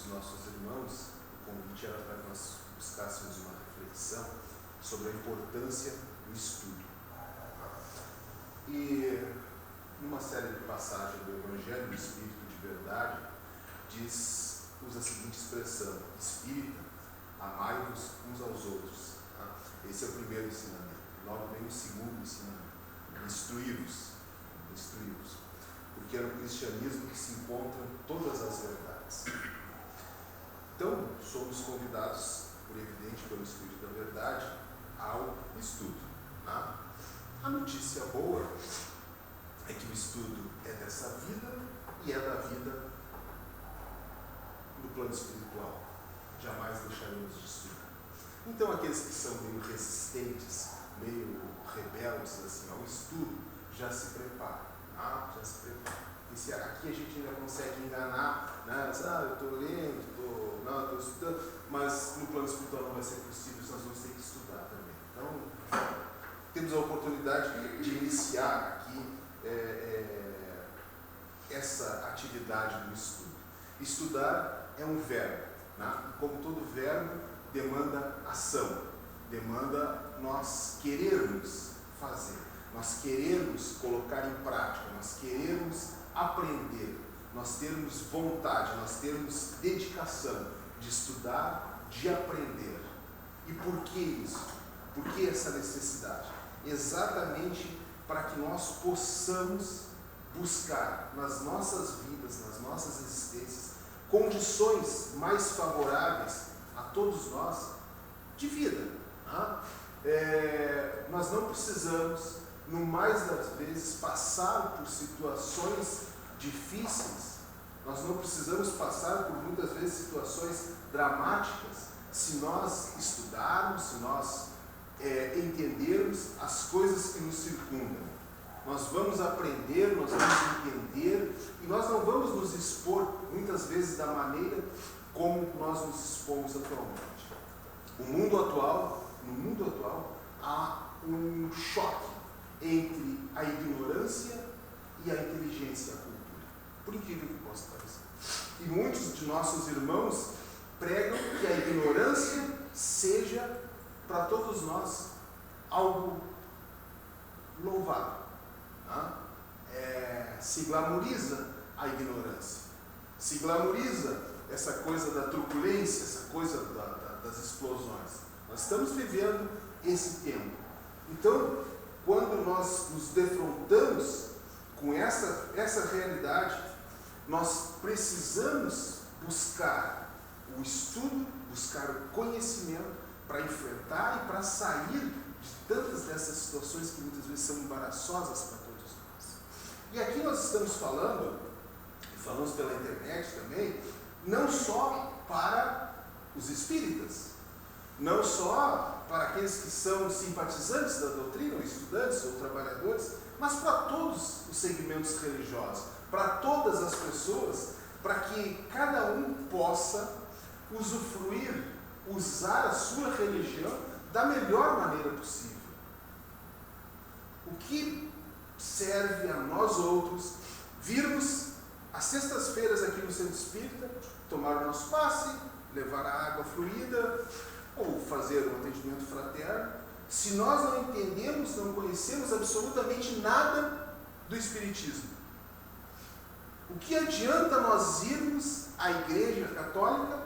dos nossos irmãos, o convite era para que nós buscássemos uma reflexão sobre a importância do estudo. E numa série de passagens do Evangelho do Espírito de Verdade, usa a seguinte expressão: Espírita, amai-vos uns aos outros. Esse é o primeiro ensinamento. Logo vem o segundo ensinamento: instruí-vos. Porque é no cristianismo que se encontram todas as verdades. Então, somos convidados, por evidente, pelo Espírito da Verdade, ao estudo. A notícia boa é que o estudo é dessa vida e é da vida no plano espiritual. Jamais deixaremos de estudar. Então, aqueles que são meio resistentes, meio rebeldes assim, ao estudo, já se preparam. E se aqui a gente ainda consegue enganar, né? Eu estou lendo, estou estudando, mas no plano espiritual não vai ser possível, nós vamos ter que estudar também. Então, temos a oportunidade de iniciar aqui essa atividade do estudo. Estudar é um verbo, né? Como todo verbo, demanda ação, demanda nós querermos fazer, nós queremos colocar em prática, nós queremos aprender, nós termos vontade, nós termos dedicação de estudar, de aprender. E por que isso? Por que essa necessidade? Exatamente para que nós possamos buscar nas nossas vidas, nas nossas existências, condições mais favoráveis a todos nós de vida. Nós não precisamos, no mais das vezes, passar por situações difíceis. Nós não precisamos passar por muitas vezes situações dramáticas se nós estudarmos, se nós entendermos as coisas que nos circundam. Nós vamos aprender, nós vamos entender e nós não vamos nos expor muitas vezes da maneira como nós nos expomos atualmente. No mundo atual, há um choque entre a ignorância e a inteligência, a cultura. Por incrível que possa parecer. E muitos de nossos irmãos pregam que a ignorância seja para todos nós algo louvável. Se glamoriza a ignorância, se glamoriza essa coisa da truculência, essa coisa das explosões. Nós estamos vivendo esse tempo. Então, quando nós nos defrontamos com essa realidade, nós precisamos buscar o estudo, buscar o conhecimento para enfrentar e para sair de tantas dessas situações que muitas vezes são embaraçosas para todos nós. E aqui nós estamos falamos pela internet também, não só para os espíritas, não só para aqueles que são simpatizantes da doutrina, ou estudantes, ou trabalhadores, mas para todos os segmentos religiosos, para todas as pessoas, para que cada um possa usufruir, usar a sua religião da melhor maneira possível. O que serve a nós outros virmos às sextas-feiras aqui no Centro Espírita, tomar o nosso passe, levar a água fluida, ou fazer um atendimento fraterno, se nós não entendemos, não conhecemos absolutamente nada do Espiritismo? O que adianta nós irmos à Igreja Católica,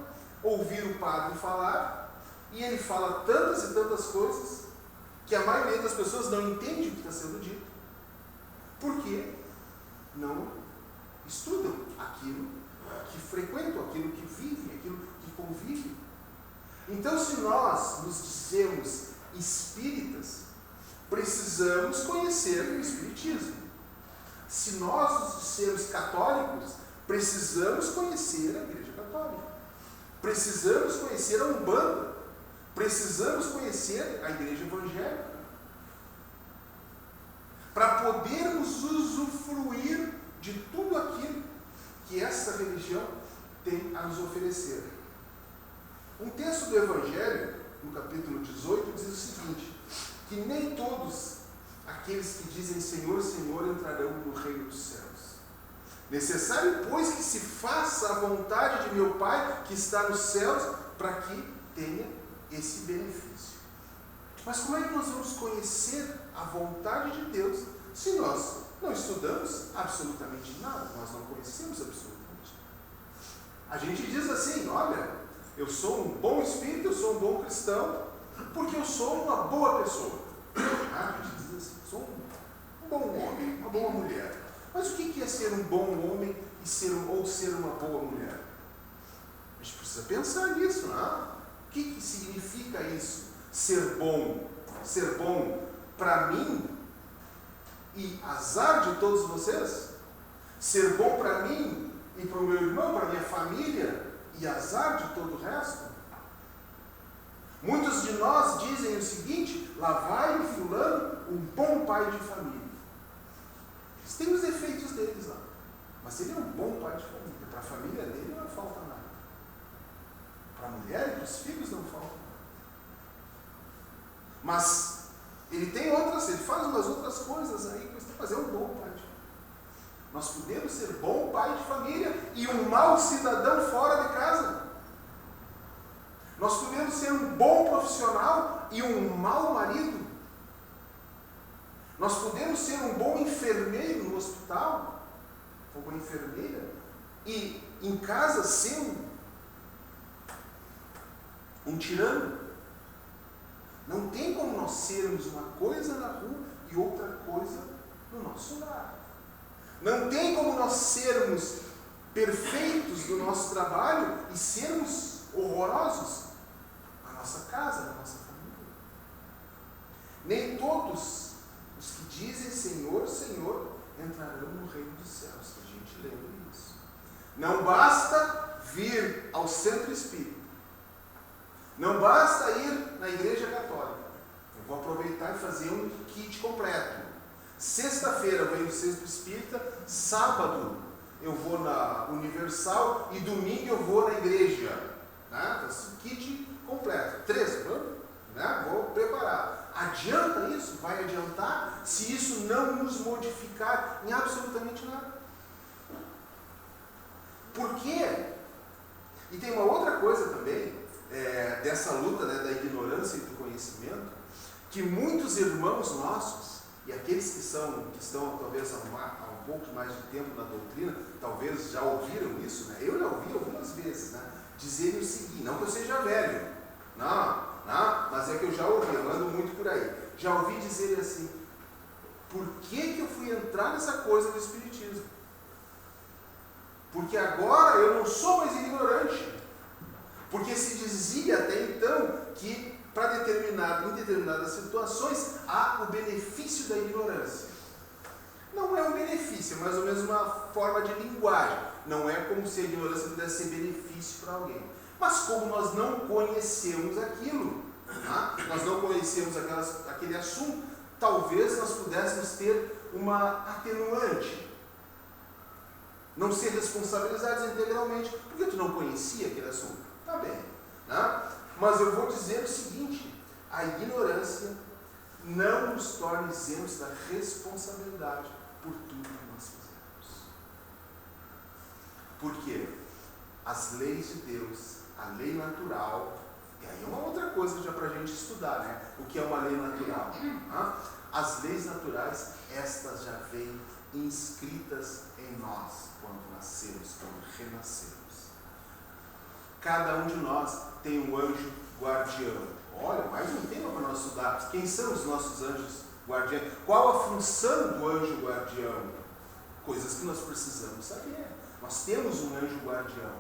ouvir o padre falar, e ele fala tantas e tantas coisas, que a maioria das pessoas não entende o que está sendo dito, porque não estudam aquilo que frequentam, aquilo que vivem, aquilo que convivem. Então, se nós nos dizemos espíritas, precisamos conhecer o Espiritismo. Se nós nos dizemos católicos, precisamos conhecer a Igreja Católica. Precisamos conhecer a Umbanda. Precisamos conhecer a Igreja Evangélica. Para podermos usufruir de tudo aquilo que essa religião tem a nos oferecer. Um texto do Evangelho, no capítulo 18, diz o seguinte: que nem todos aqueles que dizem Senhor, Senhor entrarão no reino dos céus, Necessário, pois, que se faça a vontade de meu Pai que está nos céus, para que tenha esse benefício. Mas como é que nós vamos conhecer a vontade de Deus se nós não estudamos absolutamente nada? Nós não conhecemos absolutamente nada. A gente diz assim: olha, eu sou um bom espírito, eu sou um bom cristão, porque eu sou uma boa pessoa. A gente diz assim: sou um bom homem, uma boa mulher. Mas o que é ser um bom homem ou ser uma boa mulher? A gente precisa pensar nisso, não é? O que significa isso? Ser bom. Ser bom para mim e azar de todos vocês? Ser bom para mim e para o meu irmão, para a minha família e azar de todo o resto? Muitos de nós dizem o seguinte: lá vai o fulano, um bom pai de família. Eles têm os defeitos deles lá, mas ele é um bom pai de família. Para a família dele não falta nada. Para a mulher e para os filhos não falta nada. Mas ele tem outras, ele faz umas outras coisas aí que você tem que fazer um bom pai de família. Nós podemos ser bom pai de família e um mau cidadão fora de casa. Nós podemos ser um bom profissional e um mau marido. Nós podemos ser um bom enfermeiro no hospital, uma boa enfermeira, e em casa ser um tirano. Não tem como nós sermos uma coisa na rua e outra coisa no nosso lar. Não tem como nós sermos perfeitos no nosso trabalho e sermos horrorosos na nossa casa, na nossa família. Nem todos os que dizem Senhor, Senhor, entrarão no reino dos céus, que a gente lembra isso. Não basta vir ao centro espírita. Não basta ir na igreja católica. Eu vou aproveitar e fazer um kit completo. Sexta-feira eu venho no centro espírita, sábado eu vou na Universal e domingo eu vou na igreja. Né? Então, kit completo. 3, né? Vou preparar. Adianta isso? Vai adiantar se isso não nos modificar em absolutamente nada. Por quê? E tem uma outra coisa também, dessa luta, né, da ignorância e do conhecimento, que muitos irmãos nossos, e aqueles que estão talvez há um pouco mais de tempo na doutrina, talvez já ouviram isso, né? Eu já ouvi algumas vezes, né, dizerem o seguinte: não que eu seja velho, não, mas é que eu já ouvi, eu ando muito por aí. Já ouvi dizer assim: por que eu fui entrar nessa coisa do espiritismo? Porque agora eu não sou mais ignorante. Porque se dizia até então que em determinadas situações há o benefício da ignorância. Não é um benefício, é mais ou menos uma forma de linguagem. Não é como se a ignorância pudesse ser benefício para alguém. Mas como nós não conhecemos aquilo, nós não conhecemos aquele assunto, talvez nós pudéssemos ter uma atenuante. Não ser responsabilizados integralmente, porque tu não conhecia aquele assunto. Tá bem. Né? Mas eu vou dizer o seguinte: a ignorância não nos torna isentos da responsabilidade por tudo que nós fizemos. Por quê? As leis de Deus, a lei natural, e aí é uma outra coisa já para a gente estudar, né? O que é uma lei natural? As leis naturais, estas já vêm inscritas em nós quando nascemos, quando renascemos. Cada um de nós tem um anjo guardião. Olha, mais um tema para nós estudar. Quem são os nossos anjos guardiões? Qual a função do anjo guardião? Coisas que nós precisamos saber. Nós temos um anjo guardião.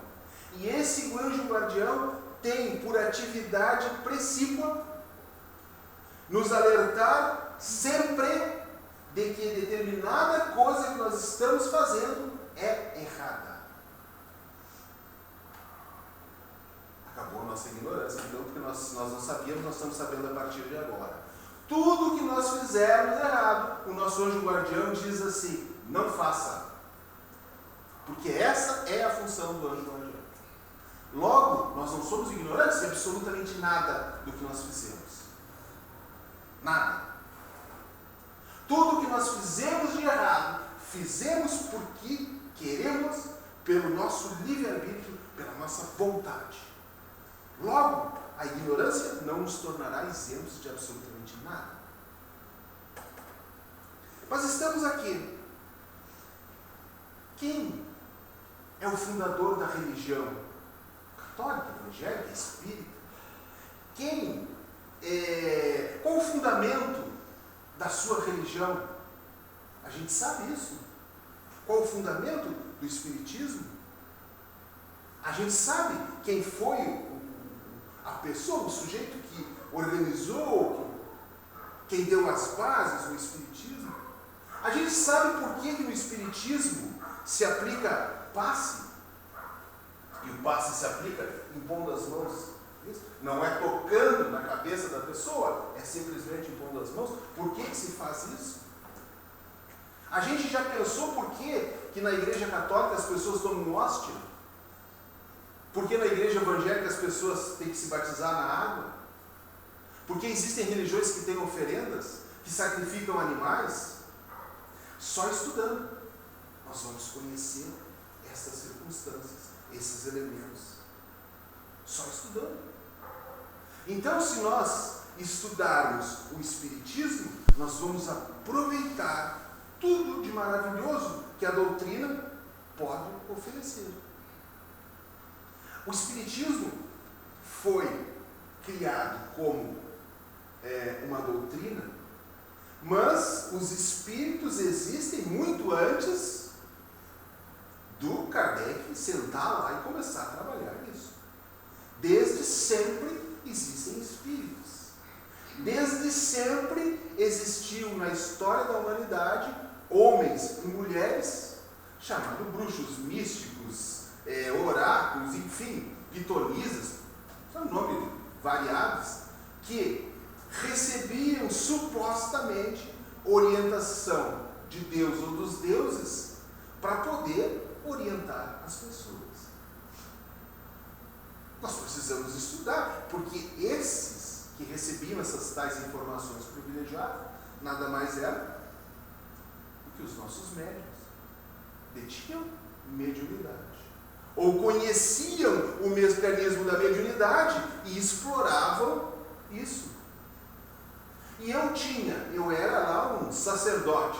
E esse anjo guardião tem por atividade precípua nos alertar sempre de que determinada coisa que nós estamos fazendo é errada. Acabou a nossa ignorância, então, porque nós não sabíamos, nós estamos sabendo a partir de agora. Tudo que nós fizermos errado, o nosso anjo guardião diz assim: não faça. Porque essa é a função do anjo guardião. Logo, nós não somos ignorantes de absolutamente nada do que nós fizemos. Nada. Tudo que nós fizemos de errado, fizemos porque queremos pelo nosso livre-arbítrio, pela nossa vontade. Logo, a ignorância não nos tornará isentos de absolutamente nada. Mas estamos aqui. Quem é o fundador da religião católica, evangélica, espírita? Qual o fundamento da sua religião? A gente sabe isso. Qual o fundamento do espiritismo? A gente sabe quem foi a pessoa, o sujeito que organizou, quem deu as bases do espiritismo. A gente sabe por que no espiritismo se aplica passe. E o passe se aplica impondo as mãos. Não é tocando na cabeça da pessoa, é simplesmente impondo as mãos. Por que se faz isso? A gente já pensou por que na Igreja Católica as pessoas tomam hóstia? Por que na Igreja Evangélica as pessoas têm que se batizar na água? Por que existem religiões que têm oferendas, que sacrificam animais? Só estudando nós vamos conhecer essas circunstâncias, esses elementos. Só estudando. Então, se nós estudarmos o Espiritismo, nós vamos aproveitar tudo de maravilhoso que a doutrina pode oferecer. O Espiritismo foi criado como uma doutrina, mas os espíritos existem muito antes do Kardec sentar lá e começar a trabalhar nisso. Desde sempre existem espíritos. Desde sempre existiu na história da humanidade homens e mulheres chamados bruxos, místicos, oráculos, enfim, pitonisas, são nomes variados, que recebiam supostamente orientação de Deus ou dos deuses para poder orientar as pessoas. Nós precisamos estudar, porque esses que recebiam essas tais informações privilegiadas nada mais eram do que os nossos médiuns. Detinham mediunidade. Ou conheciam o mecanismo da mediunidade e exploravam isso. E eu era lá um sacerdote.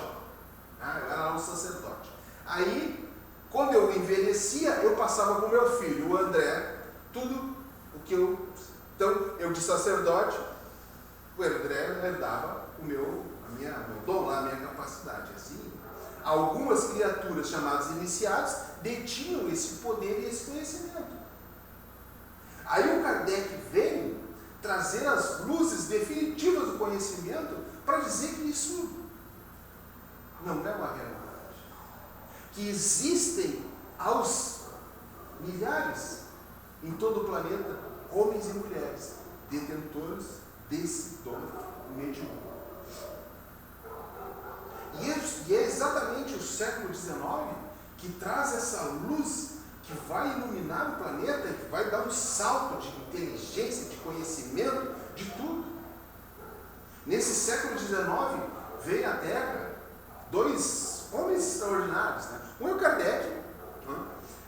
Aí, quando eu envelhecia, eu passava para o meu filho, o André, tudo o que eu... Então, eu de sacerdote, o André herdava meu dom lá, a minha capacidade. Assim, algumas criaturas chamadas iniciados detinham esse poder e esse conhecimento. Aí o Kardec veio trazer as luzes definitivas do conhecimento para dizer que isso não é uma realidade. Que existem aos milhares em todo o planeta homens e mulheres detentores desse dom mediúnico. E é exatamente o século XIX que traz essa luz que vai iluminar o planeta, que vai dar um salto de inteligência, de conhecimento, de tudo. Nesse século XIX, veio à Terra dois homens extraordinários. Né? Um é o Kardec,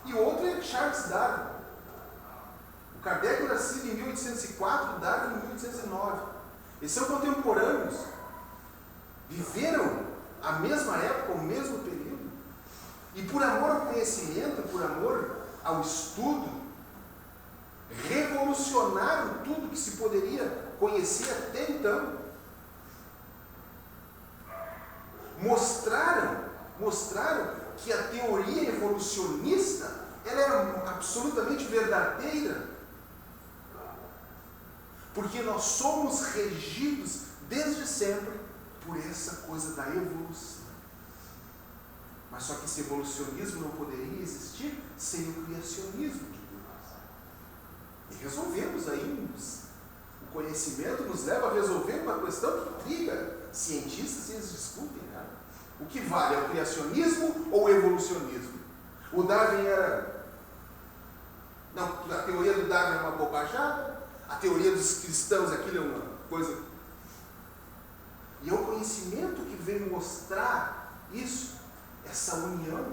e o outro é Charles Darwin. O Kardec nascido em 1804, Darwin em 1809. Eles são contemporâneos. Viveram a mesma época, o mesmo período. E por amor ao conhecimento, por amor ao estudo, revolucionaram tudo que se poderia conhecer até então. Mostraram que a teoria evolucionista ela era absolutamente verdadeira. Porque nós somos regidos desde sempre por essa coisa da evolução. Mas só que esse evolucionismo não poderia existir sem o criacionismo de Deus. E resolvemos aí, o conhecimento nos leva a resolver uma questão que intriga cientistas e eles discutem. Né? O que vale é o criacionismo ou o evolucionismo? O Darwin era... Não, a teoria do Darwin é uma bobajada, a teoria dos cristãos aquilo é uma coisa... E é o conhecimento que vem mostrar isso, essa união.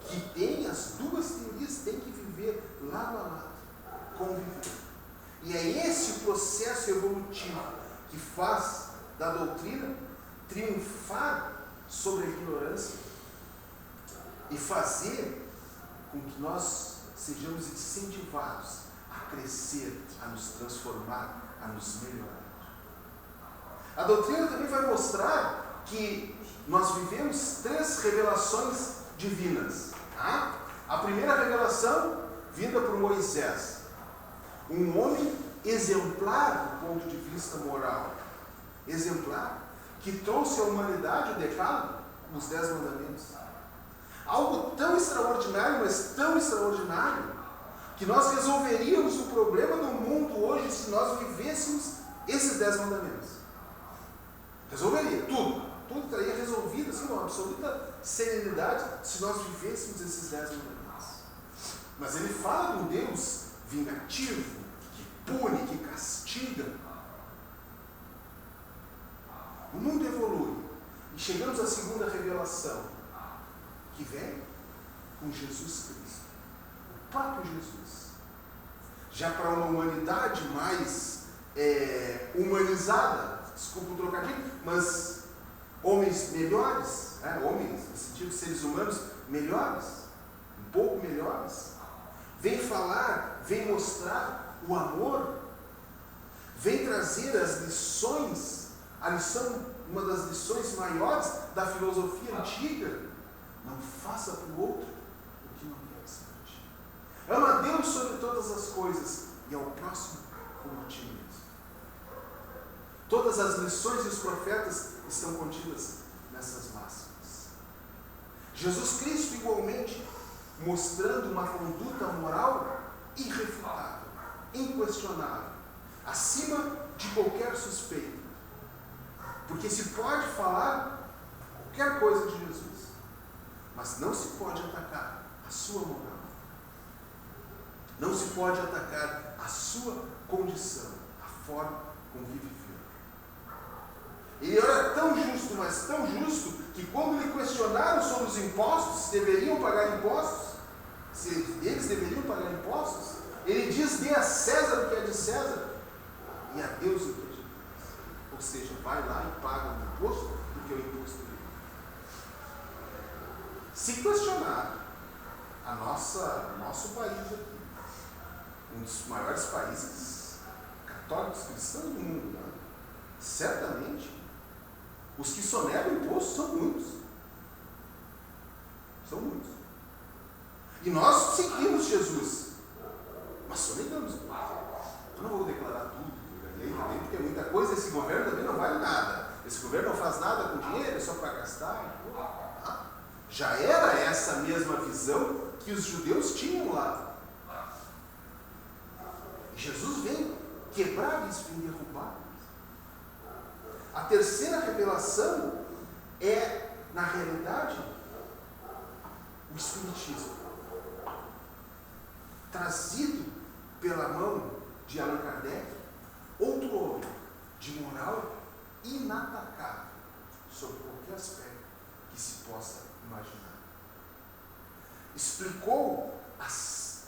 que tem as duas teorias, tem que viver lado a lado, conviver. E é esse processo evolutivo que faz da doutrina triunfar sobre a ignorância e fazer com que nós sejamos incentivados a crescer, a nos transformar, a nos melhorar. A doutrina também vai mostrar que nós vivemos 3 revelações divinas. Tá? A primeira revelação vinda por Moisés, um homem exemplar do ponto de vista moral, exemplar, que trouxe à humanidade o decálogo, os 10 mandamentos. Algo tão extraordinário, mas tão extraordinário, que nós resolveríamos o problema do mundo hoje se nós vivêssemos esses 10 mandamentos. Resolveria tudo. Tudo estaria resolvido assim, com uma absoluta serenidade se nós vivêssemos esses 10 mandamentos. Mas ele fala de um Deus vingativo, que pune, que castiga. O mundo evolui e chegamos à segunda revelação, que vem com Jesus Cristo, o próprio Jesus. Já para uma humanidade mais humanizada, desculpa o trocadilho, mas homens melhores, homens no sentido de seres humanos melhores, um pouco melhores, vem falar, vem mostrar o amor, vem trazer as lições, a lição, uma das lições maiores da filosofia antiga: não faça para o outro o que não quer ser para ti. Ama a Deus sobre todas as coisas e ao próximo como a ti mesmo. Todas as lições dos profetas estão contidas nessas máximas. Jesus Cristo, igualmente, mostrando uma conduta moral irrefutável, inquestionável, acima de qualquer suspeita. Porque se pode falar qualquer coisa de Jesus, mas não se pode atacar a sua moral. Não se pode atacar a sua condição, a forma com que viveu. Ele era tão justo, mas tão justo, que quando lhe questionaram sobre os impostos, se deveriam pagar impostos, se eles deveriam pagar impostos, ele diz: dê a César o que é de César e a Deus o que é de Deus. Ou seja, vai lá e paga o imposto do que é o imposto dele. Se questionar nosso país aqui, um dos maiores países católicos cristãos do mundo, né? Certamente os que sonegam imposto são muitos. São muitos. E nós seguimos Jesus, mas sonegamos. Eu não vou declarar tudo que eu ganhei também, porque muita coisa, esse governo também não vale nada. Esse governo não faz nada com dinheiro, é só para gastar. Já era essa mesma visão que os judeus tinham lá. E Jesus vem quebrar isso, vem derrubar. A terceira revelação é, na realidade, o Espiritismo, trazido pela mão de Allan Kardec, outro homem de moral inatacável sobre qualquer aspecto que se possa imaginar. Explicou as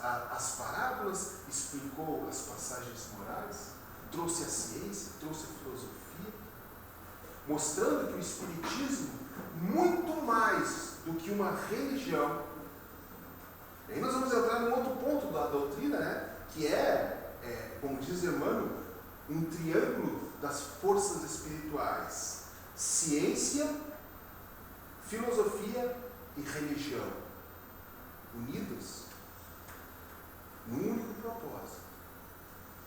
parábolas, explicou as passagens morais, trouxe a ciência, trouxe a filosofia, mostrando que o Espiritismo, muito mais do que uma religião, e aí nós vamos entrar num outro ponto da doutrina, né, que como diz Emmanuel, um triângulo das forças espirituais: ciência, filosofia e religião, unidos num único propósito: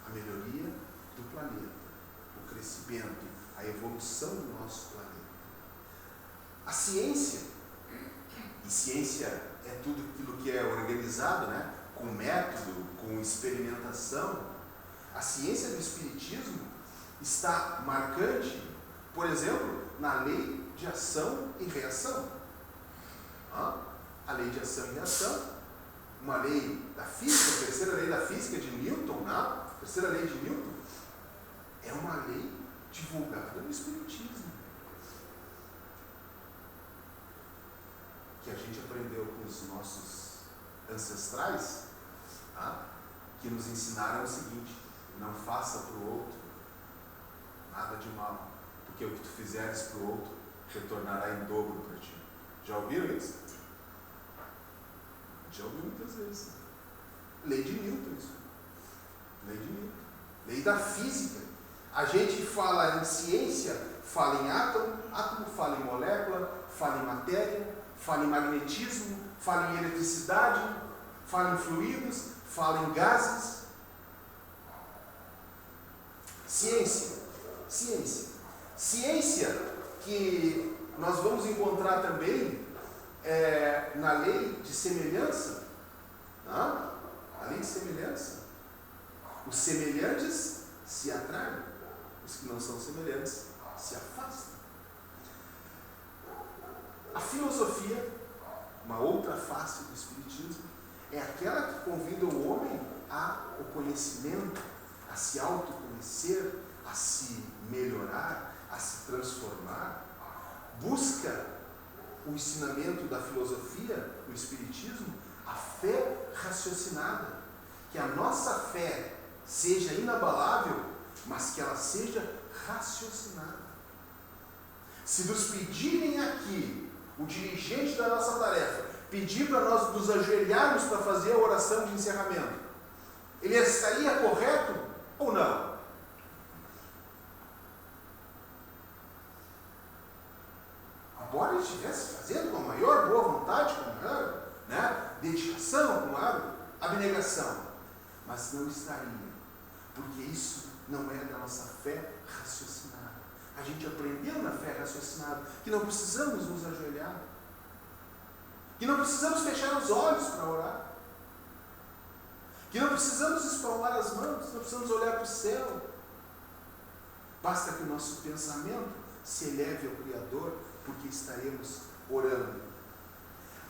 a melhoria do planeta, o crescimento, a evolução do nosso planeta. A ciência, e ciência é tudo aquilo que é organizado, né, com método, com experimentação. A ciência do Espiritismo está marcante, por exemplo, na lei de ação e reação. A lei de ação e reação, uma lei da física, a terceira lei da física de Newton, a terceira lei de Newton, é uma lei divulgada no Espiritismo, que a gente aprendeu com os nossos ancestrais, tá? Que nos ensinaram o seguinte: não faça para o outro nada de mal, porque o que tu fizeres para o outro retornará em dobro para ti. Já ouviram isso? Já ouvi muitas vezes. Lei de Newton, isso. Lei de Newton. Lei da física. A gente fala em ciência, fala em átomo fala em molécula, fala em matéria, fala em magnetismo, fala em eletricidade, fala em fluidos, fala em gases. Ciência. Ciência que nós vamos encontrar também na lei de semelhança. A lei de semelhança. Os semelhantes se atraem, os que não são semelhantes se afastam. A filosofia, uma outra face do Espiritismo, é aquela que convida o homem ao conhecimento, a se autoconhecer, a se melhorar, a se transformar. Busca o ensinamento da filosofia, do Espiritismo, a fé raciocinada. Que a nossa fé seja inabalável, mas que ela seja raciocinada. Se nos pedirem aqui, o dirigente da nossa tarefa, pedir para nós nos ajoelharmos para fazer a oração de encerramento, ele estaria correto ou não? Embora ele estivesse fazendo com a maior boa vontade, com maior dedicação, com maior abnegação, mas não estaria, porque isso não é da nossa fé raciocinada. A gente aprendeu na fé raciocinada que não precisamos nos ajoelhar, que não precisamos fechar os olhos para orar, que não precisamos espalmar as mãos, não precisamos olhar para o céu. Basta que o nosso pensamento se eleve ao Criador, porque estaremos orando.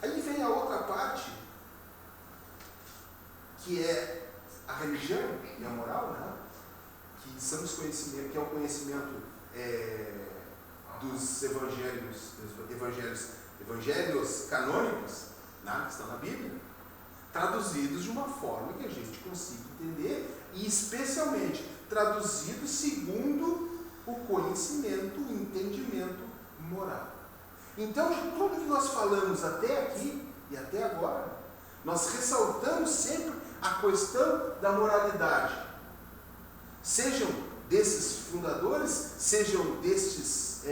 Aí vem a outra parte, que é a religião e a moral, que são os conhecimentos, que é o conhecimento dos evangelhos canônicos, que estão na Bíblia, traduzidos de uma forma que a gente consiga entender, e especialmente traduzidos segundo o conhecimento, o entendimento moral. Então, de tudo que nós falamos até aqui e até agora, nós ressaltamos sempre a questão da moralidade. Sejam desses fundadores, sejam destes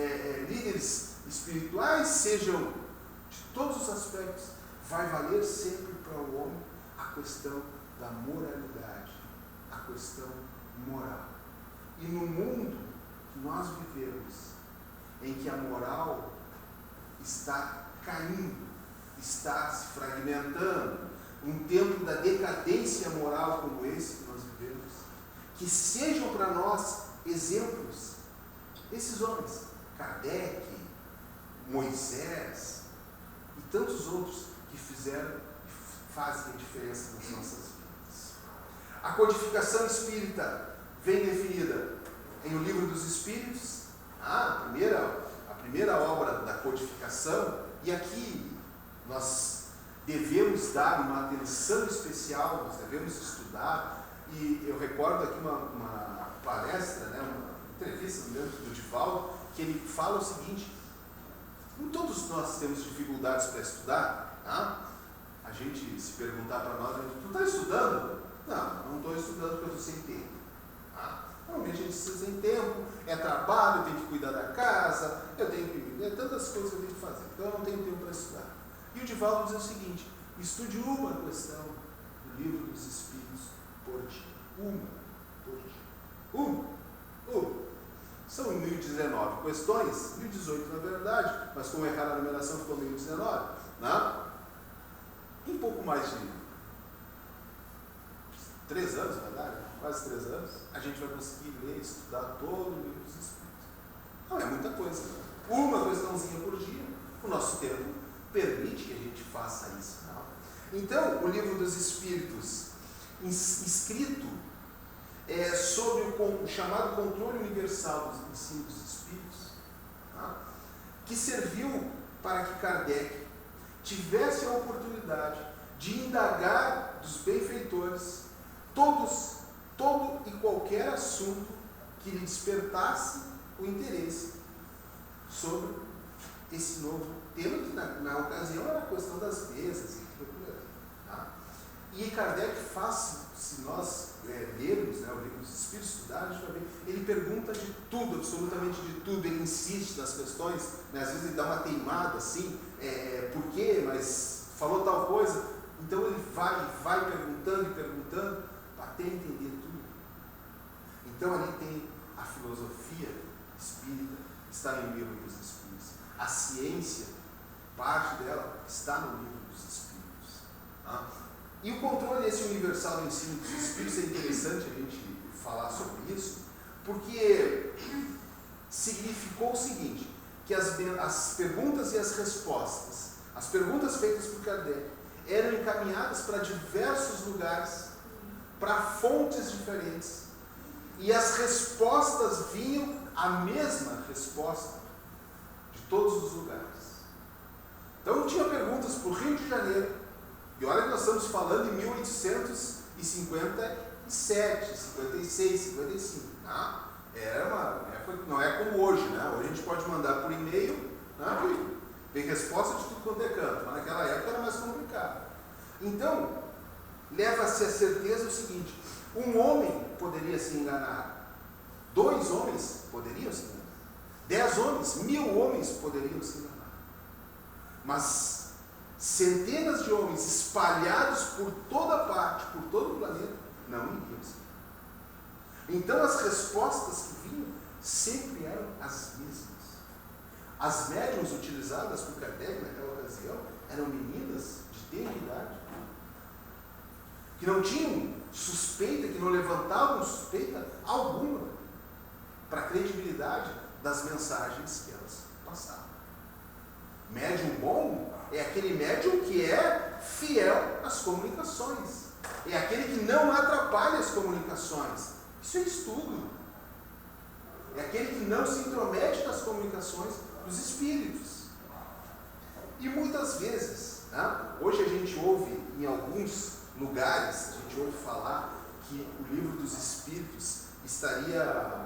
líderes espirituais, sejam de todos os aspectos, vai valer sempre para o homem a questão da moralidade, a questão moral. E no mundo que nós vivemos, em que a moral está caindo, está se fragmentando, um tempo da decadência moral como esse que nós vivemos, que sejam para nós exemplos esses homens, Kardec, Moisés e tantos outros que fizeram e fazem a diferença nas nossas vidas. A codificação espírita vem definida em O Livro dos Espíritos, a primeira obra da codificação, e aqui nós devemos dar uma atenção especial, nós devemos estudar, e eu recordo aqui uma palestra, uma entrevista do Divaldo, que ele fala o seguinte: todos nós temos dificuldades para estudar, a gente se perguntar para nós, tu está estudando? Não estou estudando porque eu estou sem tempo. Normalmente a gente precisa sem tempo, é trabalho, eu tenho que cuidar da casa, tantas coisas que eu tenho que fazer, então eu não tenho tempo para estudar. E o Divaldo diz o seguinte: estude uma questão do Livro dos Espíritos por dia. Uma por dia. Uma. São 1019 questões, 1018 na verdade, mas como erraram a numeração ficou 1019, em pouco mais de 3 anos, na verdade, quase 3 anos, a gente vai conseguir ler e estudar todo o Livro dos Espíritos. Não é muita coisa, uma questãozinha por dia. O nosso tempo permite que a gente faça isso. Então, o Livro dos Espíritos, escrito sobre o chamado controle universal dos ensinos dos Espíritos, que serviu para que Kardec tivesse a oportunidade de indagar dos benfeitores todo e qualquer assunto que lhe despertasse o interesse sobre esse novo tema, que na ocasião era a questão das mesas e tudo por aí. Tá? E Kardec faz, se nós lermos, né, o livro dos Espíritos, estudarmos, ele pergunta de tudo, absolutamente de tudo, ele insiste nas questões, né, às vezes ele dá uma teimada assim, por quê, mas falou tal coisa, então ele vai perguntando e perguntando, até entender tudo. Então ali tem a filosofia espírita, está no livro dos Espíritos. A ciência, parte dela, está no livro dos Espíritos. Tá? E o controle desse universal do ensino dos Espíritos é interessante a gente falar sobre isso, porque significou o seguinte, que as perguntas e as respostas, as perguntas feitas por Kardec, eram encaminhadas para diversos lugares, para fontes diferentes, e as respostas vinham a mesma resposta de todos os lugares. Então tinha perguntas para o Rio de Janeiro, e olha que nós estamos falando em 1857, 56, 55. Tá? Era uma época, não é como hoje, né? Hoje a gente pode mandar por e-mail, né? Tem resposta de tudo quanto é canto, mas naquela época era mais complicado. Então, leva-se a certeza o seguinte: um homem poderia se enganar, 2 homens poderiam se enganar, 10 homens, 1000 homens poderiam se enganar, mas centenas de homens espalhados por toda parte, por todo o planeta, não iriam se enganar. Então as respostas que vinham sempre eram as mesmas. As médiuns utilizadas por Kardec naquela ocasião eram meninas de tenra idade, que não tinham suspeita, que não levantavam suspeita alguma para a credibilidade das mensagens que elas passavam. Médium bom é aquele médium que é fiel às comunicações, é aquele que não atrapalha as comunicações. Isso é estudo. É aquele que não se intromete nas comunicações dos espíritos. E muitas vezes, né, hoje a gente ouve em alguns lugares, a gente ouve falar que o livro dos Espíritos estaria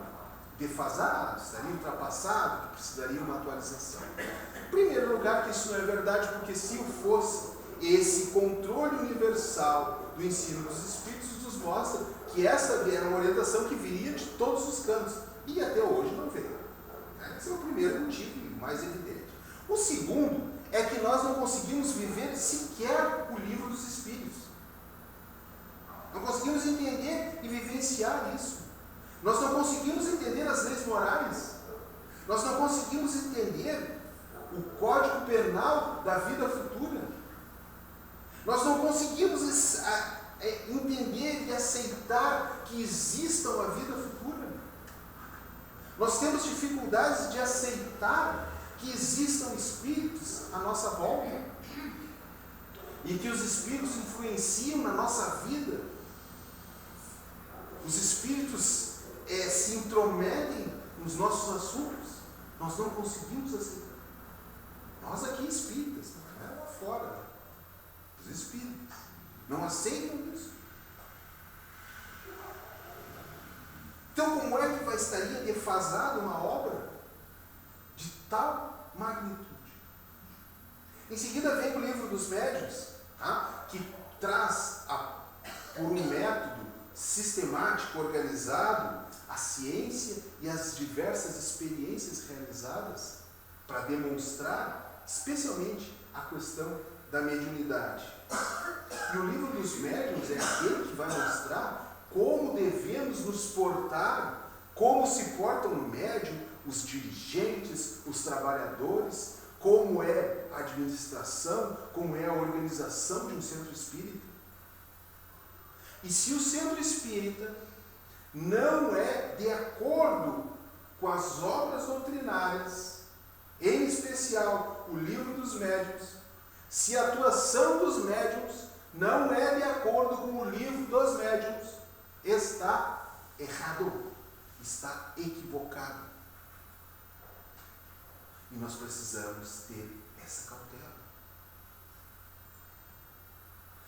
defasado, estaria ultrapassado, que precisaria uma atualização. Em primeiro lugar, que isso não é verdade, porque se o fosse, esse controle universal do ensino dos Espíritos nos mostra que essa era uma orientação que viria de todos os cantos, e até hoje não veio. Esse é o primeiro motivo, mais evidente. O segundo é que nós não conseguimos viver sequer o livro dos Espíritos. Não conseguimos entender e vivenciar isso. Nós não conseguimos entender as leis morais. Nós não conseguimos entender o código penal da vida futura. Nós não conseguimos entender e aceitar que exista uma vida futura. Nós temos dificuldades de aceitar que existam espíritos à nossa volta e que os espíritos influenciam na nossa vida. Os espíritos se intrometem nos nossos assuntos. Nós não conseguimos aceitar. Nós aqui espíritas, não é lá fora. Os espíritos não aceitam isso. Então, como é que estaria defasada uma obra de tal magnitude? Em seguida vem o livro dos médiuns, tá? Que traz, por um método sistemático, organizado, a ciência e as diversas experiências realizadas para demonstrar, especialmente, a questão da mediunidade. E o livro dos médiuns é aquele que vai mostrar como devemos nos portar, como se portam o médium, os dirigentes, os trabalhadores, como é a administração, como é a organização de um centro espírita. E se o centro espírita não é de acordo com as obras doutrinárias, em especial o livro dos médiuns, se a atuação dos médiuns não é de acordo com o livro dos médiuns, está errado, está equivocado. E nós precisamos ter essa cautela.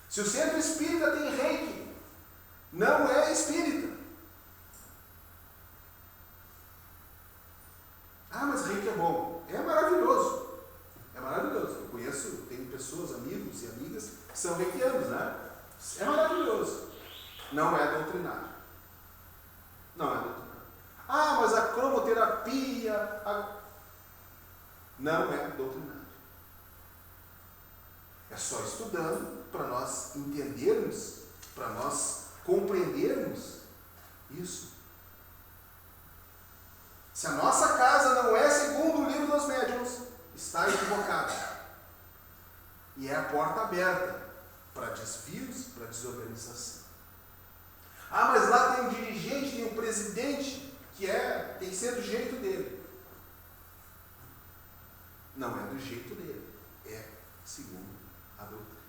Se o centro espírita tem reiki, não é espírita. Ah, mas reiki é bom. É maravilhoso. É maravilhoso. Eu conheço, tenho pessoas, amigos e amigas que são reikianos, né? É maravilhoso. Não é doutrinário. Não é doutrinário. Ah, mas a cromoterapia... Não é doutrinário. É só estudando para nós entendermos, para nós compreendermos isso. Se a nossa casa não é segundo o livro dos médiuns, está equivocada. E é a porta aberta para desvios, para desorganização. Ah, mas lá tem um dirigente, tem um presidente que tem que ser do jeito dele. Não é do jeito dele, é segundo a doutrina.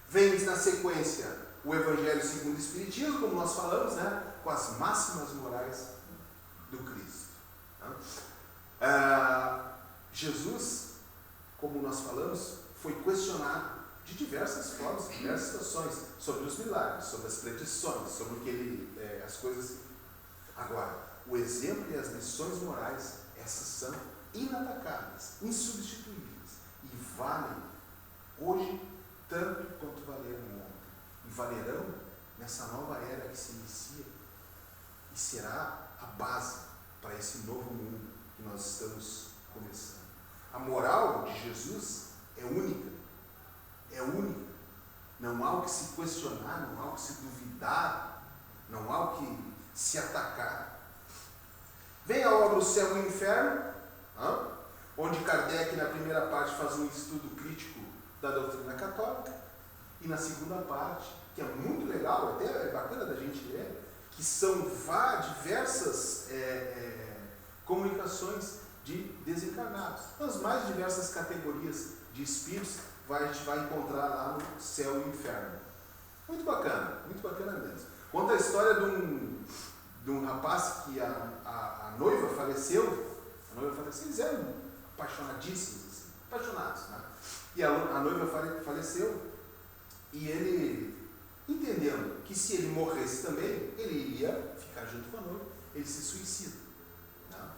Vem na sequência o Evangelho segundo o Espiritismo, como nós falamos, né, com as máximas morais do Cristo. Jesus, como nós falamos, foi questionado de diversas formas, de diversas situações, sobre os milagres, sobre as predições, sobre o que as coisas. Agora, o exemplo e as lições morais, essas são inatacáveis, insubstituíveis e valem hoje tanto quanto valeram ontem. E valerão nessa nova era que se inicia e será a base para esse novo mundo que nós estamos começando. A moral de Jesus é única. É única. Não há o que se questionar, não há o que se duvidar, não há o que se atacar. Vem a obra O Céu e o Inferno, onde Kardec, na primeira parte, faz um estudo crítico da doutrina católica, e na segunda parte, que é muito legal, até é bacana da gente ler, que são diversas comunicações de desencarnados. Nas mais diversas categorias de espíritos, a gente vai encontrar lá no Céu e o Inferno. Muito bacana mesmo. Conta a história de um rapaz que a noiva faleceu. Eles eram apaixonadíssimos, assim, apaixonados, né? E a noiva faleceu, e ele, entendendo que se ele morresse também, ele iria ficar junto com a noiva, ele se suicida. Né?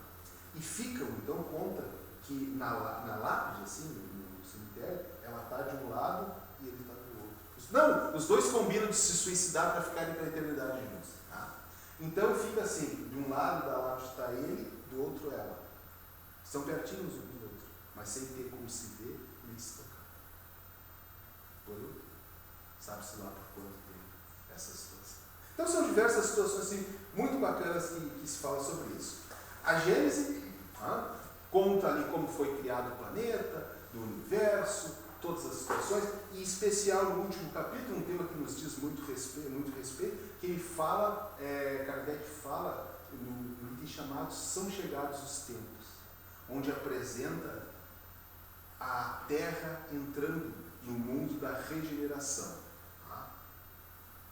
E ficam, então, conta que na lápide, assim, no cemitério, ela está de um lado e ele está do outro. Não, os dois combinam de se suicidar para ficarem para a eternidade juntos. Tá? Então fica assim, de um lado da lápide está ele, do outro ela. Estão pertinhos um do outro, mas sem ter como se ver nem se tocar. Sabe-se lá por quanto tempo essa situação. Então são diversas situações assim, muito bacanas que se fala sobre isso. A Gênese conta ali como foi criado o planeta, do universo, todas as situações, e em especial no último capítulo, um tema que nos diz muito respeito, que ele fala, Kardec fala no item chamado São Chegados os Tempos, onde apresenta a Terra entrando no mundo da regeneração.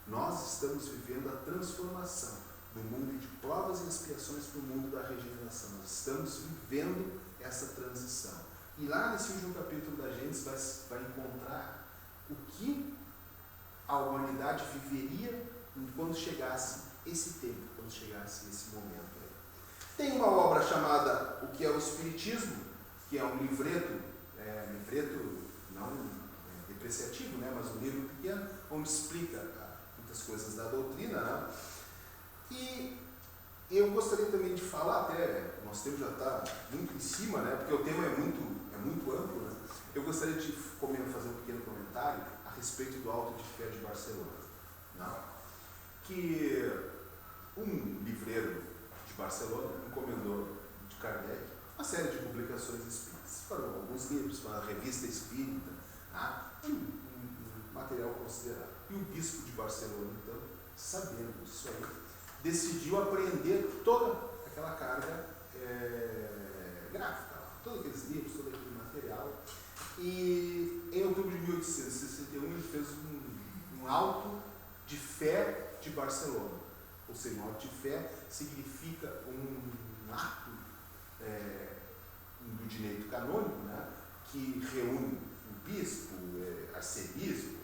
Nós estamos vivendo a transformação do mundo de provas e expiações para o mundo da regeneração. Nós estamos vivendo essa transição. E lá nesse último capítulo da Gênesis vai encontrar o que a humanidade viveria quando chegasse esse tempo, quando chegasse esse momento. Tem uma obra chamada O que é o Espiritismo, que é um livreto não depreciativo, né, mas um livro pequeno, onde explica muitas coisas da doutrina. Né? E eu gostaria também de falar, até o nosso tempo já está muito em cima, né, porque o tema é muito amplo. Né? Eu gostaria de fazer um pequeno comentário a respeito do Auto de Fé de Barcelona. Né? Que um livreiro de Barcelona encomendou de Kardec uma série de publicações espíritas. Foram alguns livros, uma revista espírita, um material considerável. E o bispo de Barcelona, então, sabendo disso aí, decidiu apreender toda aquela carga gráfica, todos aqueles livros, todo aquele material. E em outubro de 1861 ele fez um auto de fé de Barcelona. Ou seja, um auto de fé significa um ato do direito canônico, né, que reúne bispo, arcebispo,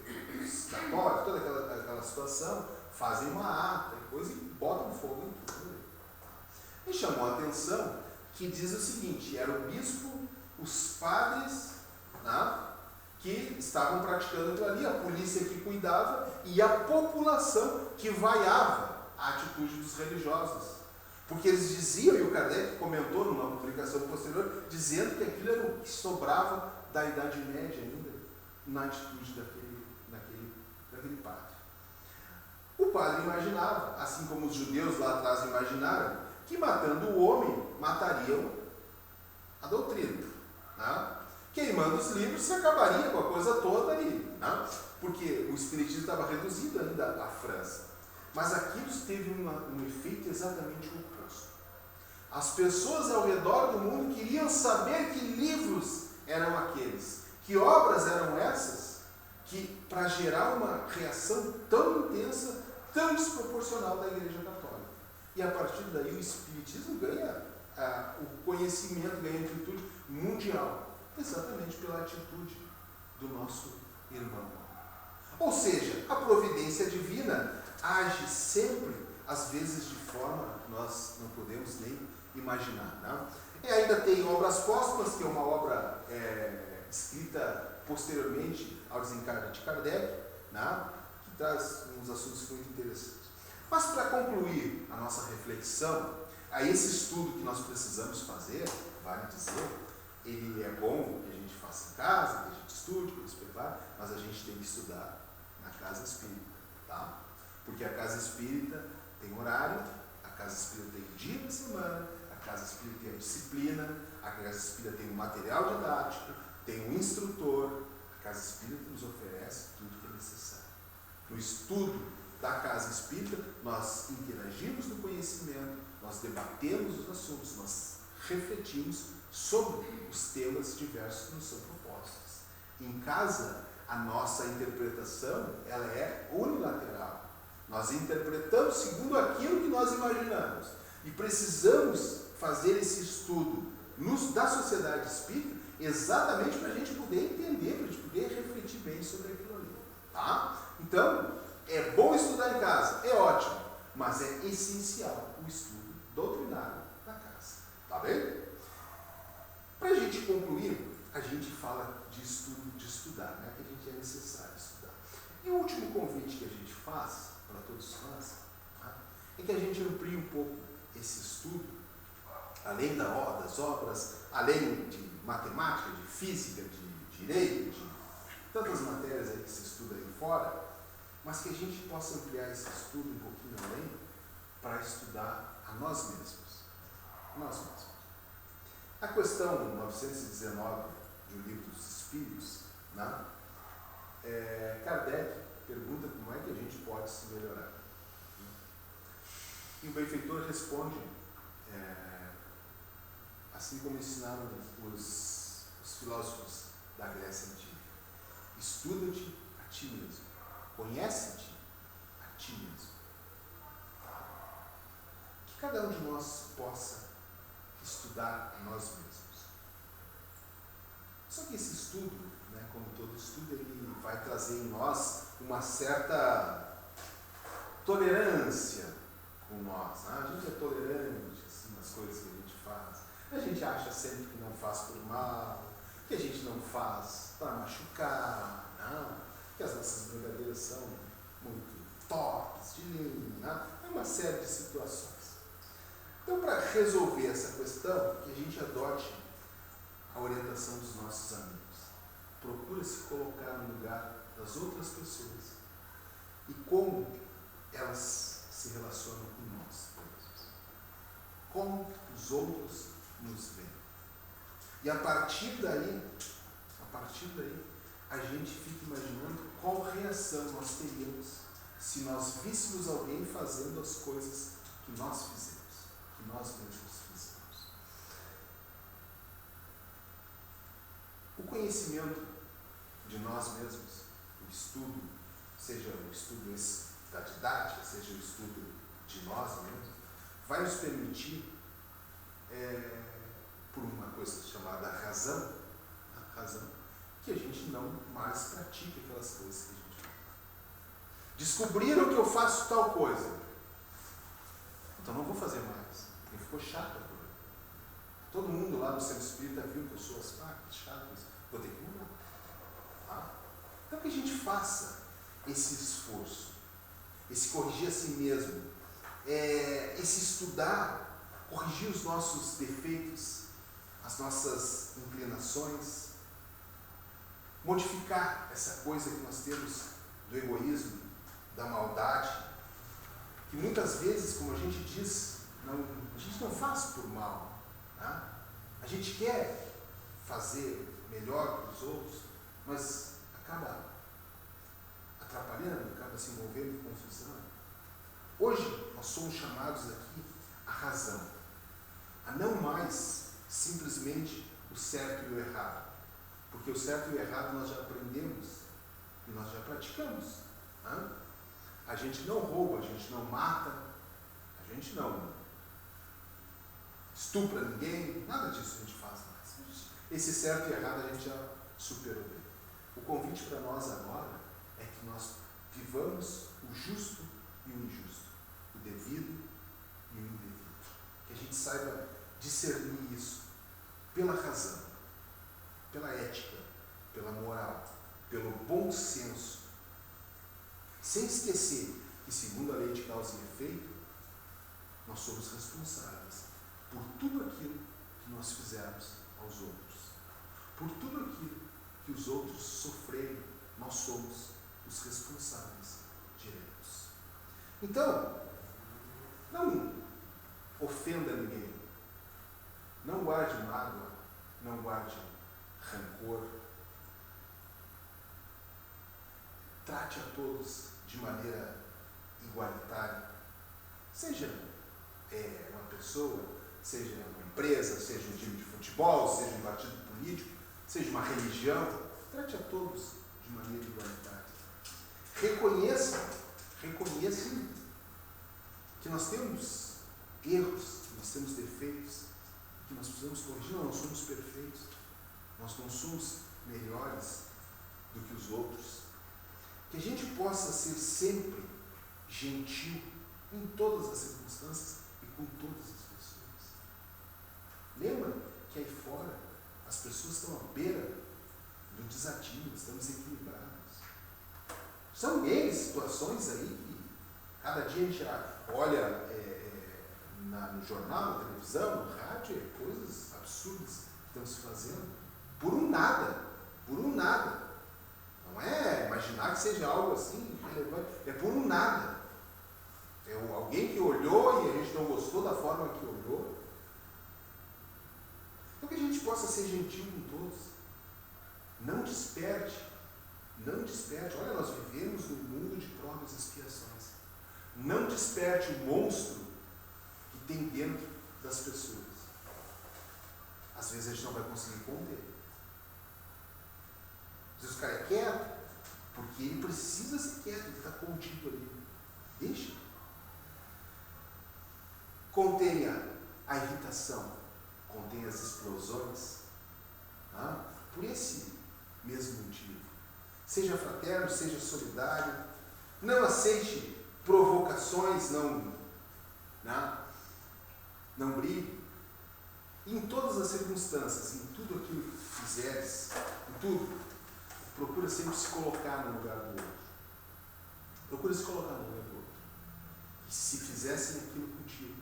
os católicos, toda aquela situação, fazem uma ata e coisa e botam fogo em tudo. Me chamou a atenção que diz o seguinte: era o bispo, os padres, né, que estavam praticando aquilo ali, a polícia que cuidava e a população que vaiava a atitude dos religiosos. Porque eles diziam, e o Kardec comentou numa publicação posterior, dizendo que aquilo era o que sobrava da Idade Média ainda, na atitude daquele padre. O padre imaginava, assim como os judeus lá atrás imaginaram, que matando o homem, matariam a doutrina. Né? Queimando os livros, se acabaria com a coisa toda aí. Né? Porque o espiritismo estava reduzido ainda à França. Mas aquilo teve um efeito exatamente oposto. As pessoas ao redor do mundo queriam saber que livros eram aqueles, que obras eram essas, que para gerar uma reação tão intensa, tão desproporcional da Igreja Católica. E a partir daí o espiritismo ganha o conhecimento, ganha amplitude mundial, exatamente pela atitude do nosso irmão. Ou seja, a providência divina age sempre, às vezes de forma que nós não podemos nem imaginar. Né? E ainda tem Obras Póstumas, que é uma obra escrita posteriormente ao desencarne de Kardec, né? Que traz uns assuntos muito interessantes. Mas para concluir a nossa reflexão, a esse estudo que nós precisamos fazer, vale dizer, ele é bom que a gente faça em casa, que a gente estude, que a gente se prepare, mas a gente tem que estudar na casa espírita, tá? Porque a casa espírita tem horário, a casa espírita tem dia da semana, a casa espírita tem a disciplina, a casa espírita tem um material didático, tem um instrutor, a casa espírita nos oferece tudo que é necessário. No estudo da casa espírita, nós interagimos no conhecimento, nós debatemos os assuntos, nós refletimos sobre os temas diversos que nos são propostos. Em casa, a nossa interpretação ela é unilateral. Nós interpretamos segundo aquilo que nós imaginamos. E precisamos fazer esse estudo da sociedade espírita exatamente para a gente poder entender, para a gente poder refletir bem sobre aquilo ali. Tá? Então, é bom estudar em casa, é ótimo, mas é essencial o estudo doutrinário da casa. Tá bem? Para a gente concluir, a gente fala de estudo, de estudar, né? Que a gente é necessário estudar. E o último convite que a gente faz para todos nós, tá? É que a gente amplie um pouco esse estudo, além das obras, além de matemática, de física, de direito, de tantas matérias aí que se estuda aí fora, mas que a gente possa ampliar esse estudo um pouquinho além para estudar a nós mesmos. Nós mesmos. A questão 919 do Livro dos Espíritos, né? Kardec pergunta como é que a gente pode se melhorar. E o benfeitor responde, assim como ensinaram os filósofos da Grécia Antiga: estuda-te a ti mesmo, conhece-te a ti mesmo. Que cada um de nós possa estudar a nós mesmos. Só que esse estudo, né, como todo estudo, ele vai trazer em nós uma certa tolerância com nós. Né? A gente é tolerante assim, nas coisas que a gente faz. A gente acha sempre que não faz por mal, que a gente não faz para machucar, não, que as nossas brincadeiras são muito tortas, de linha, né? É uma série de situações. Então, para resolver essa questão, que a gente adote a orientação dos nossos amigos. Procura se colocar no lugar das outras pessoas e como elas se relacionam com nós mesmos. Como os outros nos veem. E a partir daí, a gente fica imaginando qual reação nós teríamos se nós víssemos alguém fazendo as coisas que nós fizemos. Que nós mesmos fizemos. O conhecimento de nós mesmos, o estudo, seja o estudo da didática, seja o estudo de nós mesmos, vai nos permitir, por uma coisa chamada razão, que a gente não mais pratique aquelas coisas que a gente faz. Descobriram que eu faço tal coisa, então não vou fazer mais, porque ficou chato a coisa. Todo mundo lá no centro espírita viu que eu sou chato, vou ter que mudar. Tá? Então que a gente faça esse esforço, esse corrigir a si mesmo, esse estudar, corrigir os nossos defeitos, as nossas inclinações, modificar essa coisa que nós temos do egoísmo, da maldade, que muitas vezes, como a gente diz, a gente não faz por mal. Tá? A gente quer fazer melhor para os outros, mas acaba atrapalhando, acaba se envolvendo em confusão. Hoje, nós somos chamados aqui à razão, a não mais simplesmente o certo e o errado. Porque o certo e o errado nós já aprendemos e nós já praticamos. Né? A gente não rouba, a gente não mata, a gente não estupra ninguém, nada disso a gente faz mais. Esse certo e errado a gente já superou bem. O convite para nós agora é que nós vivamos o justo e o injusto, o devido e o indevido. Que a gente saiba discernir isso pela razão, pela ética, pela moral, pelo bom senso, sem esquecer que, segundo a lei de causa e efeito, nós somos responsáveis por tudo aquilo que nós fizermos aos outros. Por tudo aquilo que os outros sofrerem, nós somos os responsáveis diretos. Então, não ofenda ninguém. Não guarde mágoa, não guarde rancor. Trate a todos de maneira igualitária. Seja uma pessoa, seja uma empresa, seja um time de futebol, seja um partido político, seja uma religião, trate a todos de maneira igualitária. Reconheça que nós temos erros, que nós temos defeitos, que nós precisamos corrigir. Não somos perfeitos, nós não somos melhores do que os outros. Que a gente possa ser sempre gentil em todas as circunstâncias e com todas as pessoas. Lembra que aí fora as pessoas estão à beira do desatino, estão desequilibrados. São eles situações aí que cada dia a gente olha no jornal, na televisão, no rádio, coisas absurdas que estão se fazendo por um nada. Não é imaginar que seja algo assim, é por um nada. É alguém que olhou e a gente não gostou da forma que olhou. Então que a gente possa ser gentil com todos. Não desperte. Olha, nós vivemos num mundo de provas e expiações. Não desperte o monstro que tem dentro das pessoas. Às vezes a gente não vai conseguir conter. Às vezes o cara é quieto, porque ele precisa ser quieto, ele está contido ali. Deixa. Contenha a irritação, contenha as explosões, por esse mesmo motivo. Seja fraterno, seja solidário, não aceite provocações, não brigue. E em todas as circunstâncias, em tudo aquilo que fizeres, em tudo, procura sempre se colocar no lugar do outro. Procura se colocar no lugar do outro. E se fizessem aquilo contigo,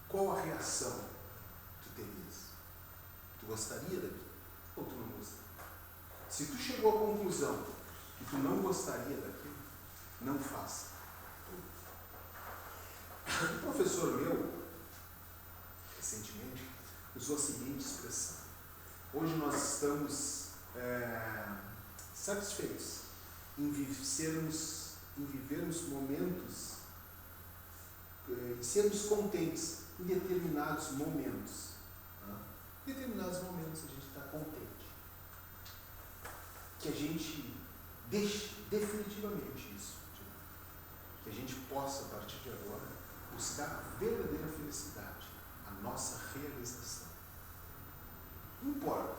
qual a reação tu terias? Tu gostaria daquilo? Ou tu não gostaria? Se tu chegou à conclusão que tu não gostaria daquilo, não faça. Um professor meu, recentemente, usou a seguinte expressão: hoje nós estamos satisfeitos em vivermos momentos, em sermos contentes em determinados momentos. Em determinados momentos a gente está contente. Que a gente deixe definitivamente isso. Que a gente possa, a partir de agora, buscar a verdadeira felicidade, a nossa realização. Não importa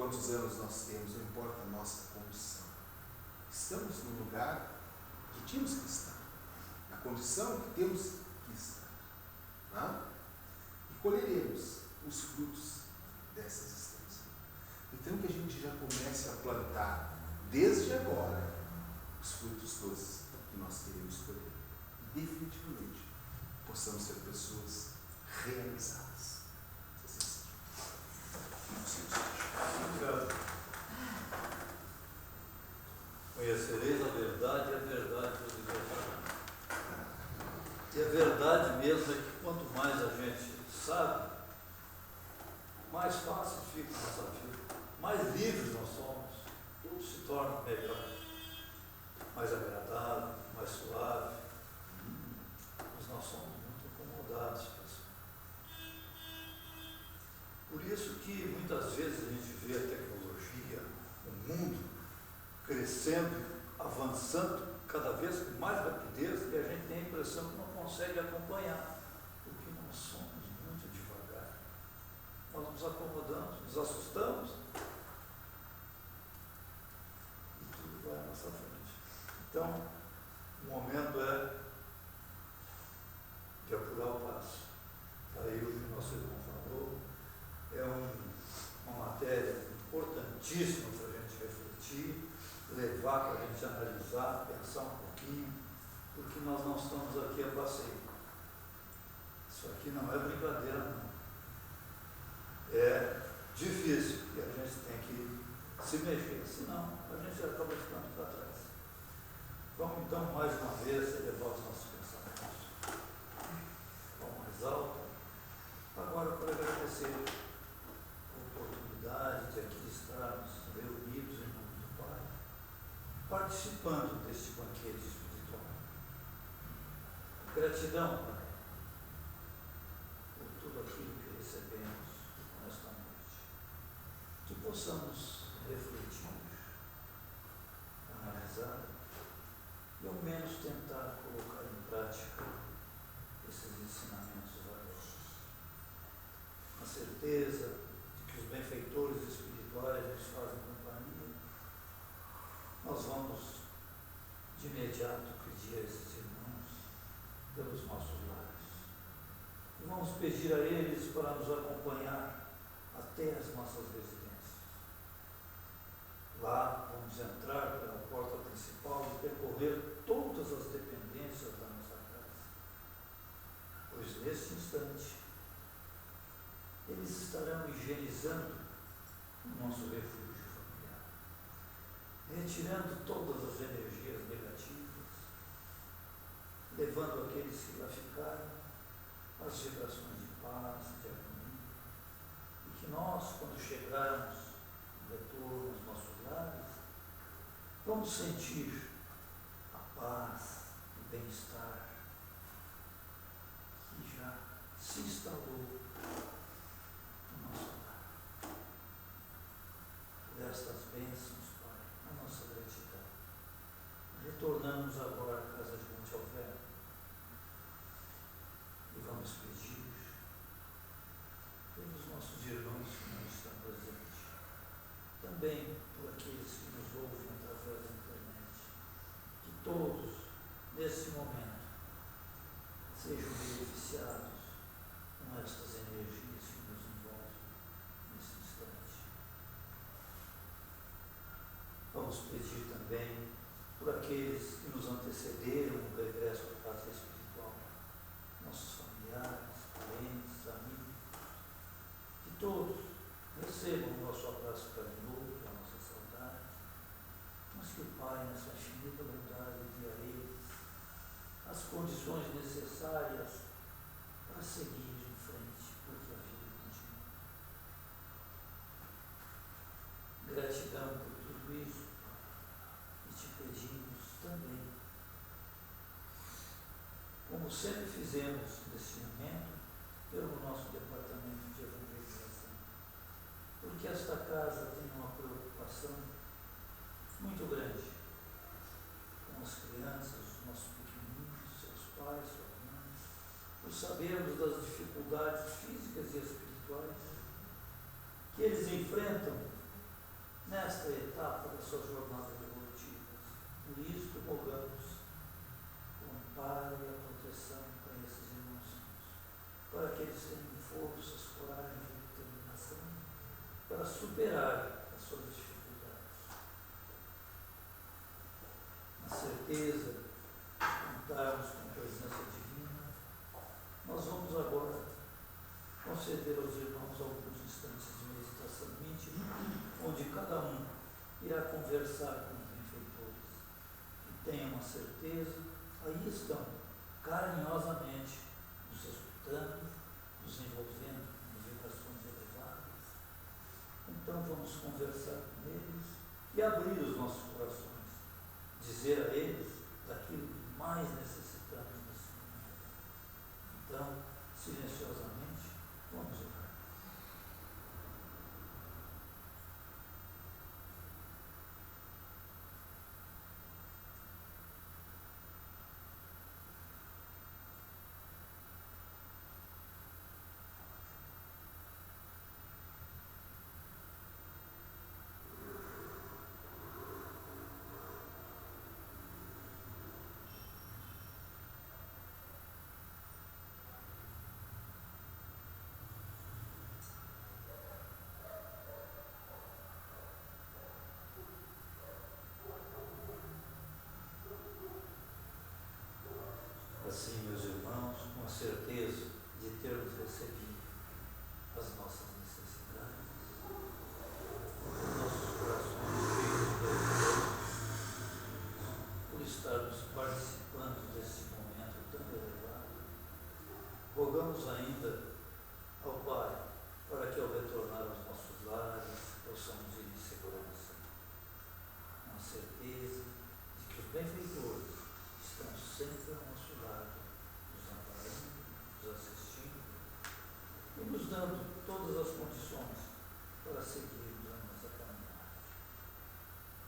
quantos anos nós temos, não importa a nossa condição. Estamos no lugar que tínhamos que estar, na condição que temos que estar. Não? E colheremos os frutos dessa existência. Então que a gente já comece a plantar, desde agora, os frutos doces que nós queremos colher. E definitivamente possamos ser pessoas realizadas. Obrigado. Conhecereis a verdade e a verdade vos libertará. E a verdade mesmo é que quanto mais a gente sabe, mais fácil fica a nossa vida, mais livres nós somos, tudo se torna melhor, mais agradável, mais suave. Mas nós somos muito incomodados, pessoal. Por isso que muitas vezes a gente vê a tecnologia, o mundo crescendo, avançando cada vez com mais rapidez, e a gente tem a impressão que não consegue acompanhar, porque nós somos muito devagar. Nós nos acomodamos, nos assustamos e tudo vai à nossa frente. Então, o momento é de apurar o passo. Aí o que o nosso irmão falou é uma matéria importantíssima para a gente refletir, levar para a gente analisar, pensar um pouquinho, porque nós não estamos aqui a passeio. Isso aqui não é brincadeira, não. É difícil e a gente tem que se mexer, senão a gente acaba ficando para trás. Vamos então mais uma vez elevar os nossos pensamentos ao mais alto. Agora, para agradecer a oportunidade de aqui estarmos reunidos em nome do Pai, participando deste banquete espiritual. Gratidão, Pai, por tudo aquilo que recebemos nesta noite. Que possamos refletir, analisar e ao menos tentar colocar em prática esses ensinamentos valiosos. A certeza de que os benfeitores espirituais nos fazem companhia, nós vamos de imediato pedir a esses irmãos pelos nossos lares. E vamos pedir a eles para nos acompanhar até as nossas residências. Lá vamos entrar pela porta principal e percorrer todas as dependências da nossa casa. Pois neste instante, eles estarão higienizando o nosso refúgio familiar, retirando todas as energias negativas, levando aqueles que lá ficaram as vibrações de paz, de harmonia, e que nós, quando chegarmos no retorno aos nossos lares, vamos sentir a paz, o bem-estar que já se instalou no nosso lar. Por estas bênçãos, Pai, a nossa gratidão. Retornamos agora à casa de Monte Alvero e vamos pedir pelos nossos irmãos que não estão presentes, também por aqueles que nos ouvem através da internet, que todos, nesse momento, sejam beneficiados com estas energias que nos envolvem nesse instante. Vamos pedir também por aqueles que nos antecederam no regresso à pátria espiritual, nossos familiares, parentes, amigos, que todos recebam o nosso abraço carinhoso, a nossa saudade, mas que o Pai, na sua infinita bondade, dê a eles as condições necessárias para seguir em frente, porque a vida continua. Gratidão por tudo isso, Pai, e te pedimos também, como sempre fizemos nesse momento, pelo nosso departamento de evangelização, porque esta casa tem uma preocupação muito grande com as crianças, os nossos pequeninos, seus pais, suas mães, por sabermos das dificuldades físicas e espirituais que eles enfrentam nesta etapa da sua jornada evolutiva. Por isso, rogamos o amparo e a proteção para esses irmãos, para que eles tenham forças, coragem e determinação para superar as suas dificuldades. Na certeza de contarmos com a presença divina, nós vamos agora conceder aos irmãos alguns instantes de meditação íntima, onde cada um irá conversar com os benfeitores. E tenham a certeza, aí estão, carinhosamente, nos escutando, nos envolvendo em vibrações elevadas. Então vamos conversar com eles e abrir os nossos corações, dizer a eles daquilo que mais necessitamos nesse momento. Então, silenciosamente, vamos orar. Assim, meus irmãos, com a certeza de termos recebido as nossas necessidades, nossos corações cheios de gratidão por estarmos participando desse momento tão elevado, rogamos ainda ao Pai para que, ao retornar aos nossos lares, possamos ir em segurança, com a certeza de que os benfeitores estão sempre ao nosso lado, nos amparando, nos assistindo e nos dando todas as condições para seguirmos a nossa caminhada.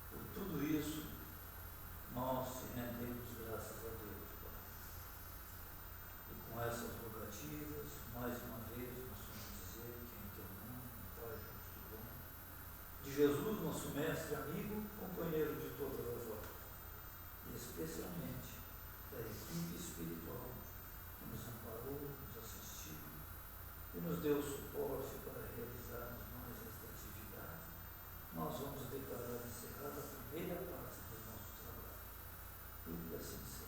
Por tudo isso, nós te rendemos graças a Deus, Pai. E com essas rogativas, mais uma vez, nós vamos dizer que em teu nome, Pai justo e bom, de Jesus, nosso mestre, amigo, companheiro de todas as horas, e especialmente da equipe espiritual que nos amparou, nos assistiu e nos deu suporte para realizarmos mais esta atividade, nós vamos declarar encerrada a primeira parte do nosso trabalho. E assim seja.